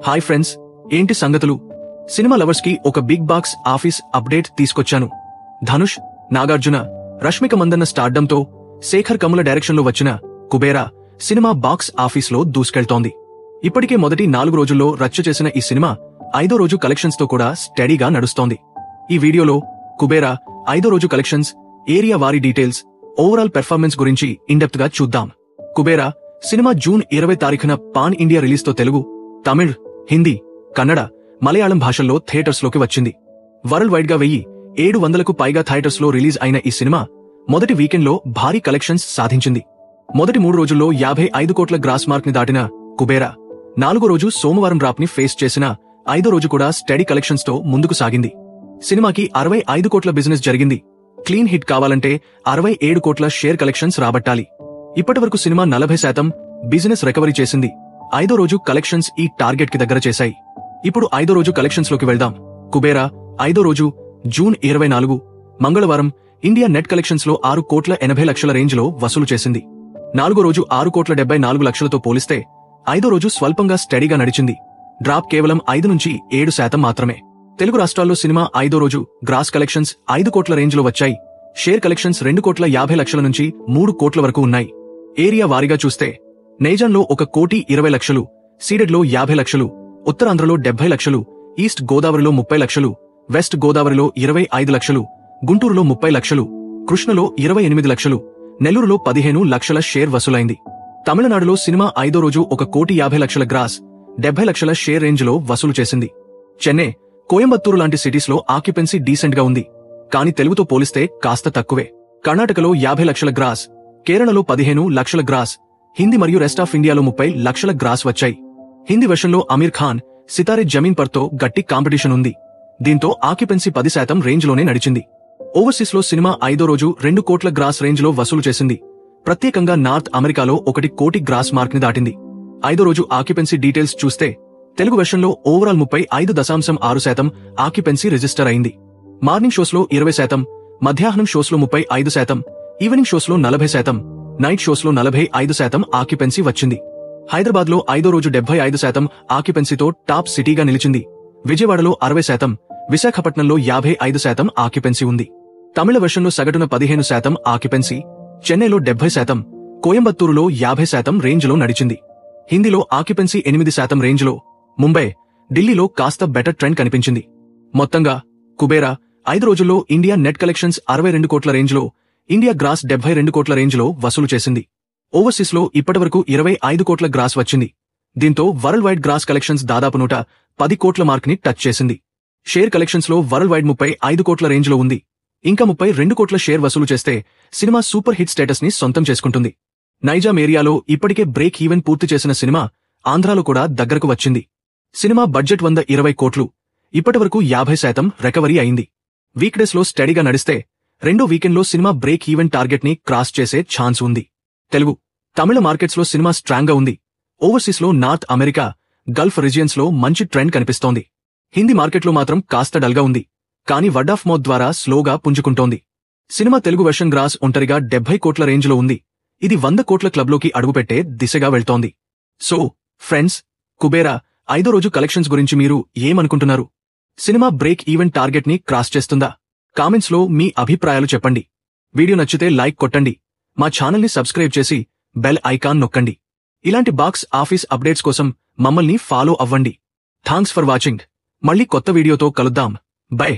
Hi friends, ఏంటి సంగతులు? Cinema lovers కి ఒక బిగ్ బాక్స్ ఆఫీస్ అప్డేట్ తీసుకొచ్చాను. ధనుష్, నాగార్జున, రష్మిక మందన్న స్టార్డంతో శేఖర్ కమ్ముల డైరెక్షన్ లో వచ్చిన కుబేరా సినిమా బాక్స్ ఆఫీస్ లో దూసుకెళ్తోంది. ఇప్పటికే మొదటి 4 రోజుల్లో రచ్చ చేసిన ఈ సినిమా 5వ రోజు కలెక్షన్స్ తో కూడా స్టడీగా నడుస్తోంది. ఈ వీడియోలో కుబేరా 5వ రోజు కలెక్షన్స్, ఏరియా వారీ డీటెయిల్స్, ఓవరాల్ పెర్ఫార్మెన్స్ గురించి ఇన్డెప్త్ గా చూద్దాం. కుబేరా సినిమా జూన్ 20 తారీఖున పాన్ ఇండియా రిలీజ్ తో తెలుగు, తమిళ్, హిందీ, కన్నడ, మలయాళం భాషల్లో థియేటర్స్ లోకి వచ్చింది. వరల్డ్ వైడ్ గా 1700కు పైగా థియేటర్స్ లో రిలీజ్ అయిన ఈ సినిమా మొదటి వీకెండ్ లో భారీ కలెక్షన్స్ సాధించింది. మొదటి 3 రోజుల్లో 55 కోట్ల గ్రాస్ మార్క్ ని దాటిన కుబేరా 4వ రోజు సోమవారం డ్రాప్ ని ఫేస్ చేసిన 5వ రోజు కూడా స్టడీ కలెక్షన్స్ తో ముందుకు సాగింది. సినిమాకి 65 కోట్ల బిజినెస్ జరిగింది. క్లీన్ హిట్ కావాలంటే 67 కోట్ల షేర్ కలెక్షన్స్ రాబట్టాలి. ఇప్పటివరకు సినిమా 40% బిజినెస్ రికవరీ చేసింది. 5వ రోజు కలెక్షన్స్ ఈ టార్గెట్ కి దగ్గర చేశాయి. ఇప్పుడు 5వ రోజు కలెక్షన్స్ లోకి వెళ్దాం. కుబేరా 5వ రోజు జూన్ 24 మంగళవారం ఇండియా నెట్ కలెక్షన్స్ లో 6 కోట్ల 80 లక్షల రేంజ్ లో వసూలు చేసింది. 4వ రోజు 6 కోట్ల 74 లక్షలతో పోలిస్తే 5వ రోజు స్వల్పంగా స్టడీగా నడిచింది. డ్రాప్ కేవలం 5 నుంచి 7% మాత్రమే. తెలుగు రాష్ట్రాల్లో సినిమా 5వ రోజు గ్రాస్ కలెక్షన్స్ 5 కోట్ల రేంజ్ లో వచ్చాయి. షేర్ కలెక్షన్స్ 2 కోట్ల 50 లక్షల నుంచి 3 కోట్ల వరకు ఉన్నాయి. ఏరియా వారీగా చూస్తే నైజాంలో 1 కోటి 20 లక్షలు, సీడెడ్లో 50 లక్షలు, ఉత్తరాంధ్రలో 70 లక్షలు, ఈస్ట్ గోదావరిలో 30 లక్షలు, వెస్ట్ గోదావరిలో 25 లక్షలు, గుంటూరులో 30 లక్షలు, కృష్ణలో 28 లక్షలు, నెల్లూరులో 15 లక్షల షేర్ వసూలైంది. తమిళనాడులో సినిమా 5వ రోజు 1 కోటి 50 లక్షల గ్రాస్, 70 లక్షల షేర్ రేంజ్ లో వసూలు చేసింది. చెన్నై, కోయంబత్తూరు లాంటి సిటీస్ లో ఆక్యుపెన్సీ డీసెంట్ గా ఉంది. కానీ తెలుగుతో పోలిస్తే కాస్త తక్కువే. కర్ణాటకలో 50 లక్షల గ్రాస్, కేరళలో 15 లక్షల గ్రాస్, హిందీ మరియు రెస్ట్ ఆఫ్ ఇండియాలో 30 లక్షల గ్రాస్ వచ్చాయి. హిందీ వెర్షన్లో అమీర్ ఖాన్, సితారే జమీన్ పర్ తో గట్టి కాంపిటీషన్ ఉంది. దీంతో ఆక్యుపెన్సీ 10% రేంజ్ లోనే నడిచింది. ఓవర్సీస్ లో సినిమా 5వ రోజు 2 కోట్ల గ్రాస్ రేంజ్ లో వసూలు చేసింది. ప్రత్యేకంగా నార్త్ అమెరికాలో 1 కోటి గ్రాస్ మార్క్ ని దాటింది. 5వ రోజు ఆక్యుపెన్సీ డీటెయిల్స్ చూస్తే తెలుగు వెర్షన్లో ఓవరాల్ 35.6% ఆక్యుపెన్సీ రిజిస్టర్ అయింది. మార్నింగ్ షోస్ లో 20%, మధ్యాహ్నం షోస్ లో 35%, ఈవినింగ్ షోస్ లో 40%, నైట్ షోస్ లో 45% ఆక్యుపెన్సీ వచ్చింది. హైదరాబాద్ లో 5వ రోజు 75% ఆక్యుపెన్సీతో టాప్ సిటీగా నిలిచింది. విజయవాడలో 60%, విశాఖపట్నంలో 55% ఆక్యుపెన్సీ ఉంది. తమిళ వెర్షన్లో సగటున 15% ఆక్యుపెన్సీ, చెన్నైలో 70%, కోయంబత్తూరులో 50% రేంజ్ లో నడిచింది. హిందీలో ఆక్యుపెన్సీ 8% రేంజ్ లో, ముంబై, ఢిల్లీలో కాస్త బెటర్ ట్రెండ్ కనిపించింది. మొత్తంగా కుబేరా 5 రోజుల్లో ఇండియా నెట్ కలెక్షన్స్ 62 కోట్ల రేంజ్ లో, ఇండియా గ్రాస్ 72 కోట్ల రేంజ్ లో వసూలు చేసింది. ఓవర్సీస్ లో ఇప్పటివరకు 25 కోట్ల గ్రాస్ వచ్చింది. దీంతో వరల్డ్ వైడ్ గ్రాస్ కలెక్షన్స్ దాదాపు 110 కోట్ల మార్క్ ని టచ్ చేసింది. షేర్ కలెక్షన్స్ లో వరల్డ్ వైడ్ 35 కోట్ల రేంజ్ లో ఉంది. ఇంకా 32 కోట్ల షేర్ వసూలు చేస్తే సినిమా సూపర్ హిట్ స్టేటస్ ని సొంతం చేసుకుంటుంది. నైజాం ఏరియాలో ఇప్పటికే బ్రేక్ ఈవెన్ పూర్తి చేసిన సినిమా ఆంధ్రాలో కూడా దగ్గరకు వచ్చింది. సినిమా బడ్జెట్ 120 కోట్లు, ఇప్పటివరకు 50% రికవరీ అయింది. వీక్డేస్ లో స్టడీగా నడిస్తే 2వ వీకెండ్ లో సినిమా బ్రేక్ ఈవెన్ టార్గెట్ ని క్రాస్ చేసే ఛాన్స్ ఉంది. తెలుగు, తమిళ మార్కెట్స్ లో సినిమా స్ట్రాంగ్ గా ఉంది. ఓవర్సీస్ లో నార్త్ అమెరికా, గల్ఫ్ రీజియన్స్ లో మంచి ట్రెండ్ కనిపిస్తోంది. హిందీ మార్కెట్లో మాత్రం కాస్త డల్ గా ఉంది. కానీ వర్డ్ ఆఫ్ మౌత్ ద్వారా స్లోగా పుంజుకుంటోంది. సినిమా తెలుగు వెర్షన్ గ్రాస్ ఒంటరిగా 70 కోట్ల రేంజ్ లో ఉంది. ఇది 100 కోట్ల క్లబ్ లోకి అడుగుపెట్టే దిశగా వెళ్తోంది. సో ఫ్రెండ్స్, కుబేరా 5వ రోజు కలెక్షన్స్ గురించి మీరు ఏమనుకుంటున్నారు? సినిమా బ్రేక్ ఈవెన్ టార్గెట్ ని క్రాస్ చేస్తుందా? కామెంట్స్ లో మీ అభిప్రాయాలు చెప్పండి. వీడియో నచ్చితే లైక్ కొట్టండి. మా ఛానల్ ని సబ్స్క్రైబ్ చేసి బెల్ ఐకాన్ నొక్కండి. ఇలాంటి బాక్స్ ఆఫీస్ అప్డేట్స్ కోసం మమ్మల్ని ఫాలో అవ్వండి. Thanks for watching. మళ్ళీ కొత్త వీడియోతో కలుద్దాం. బై.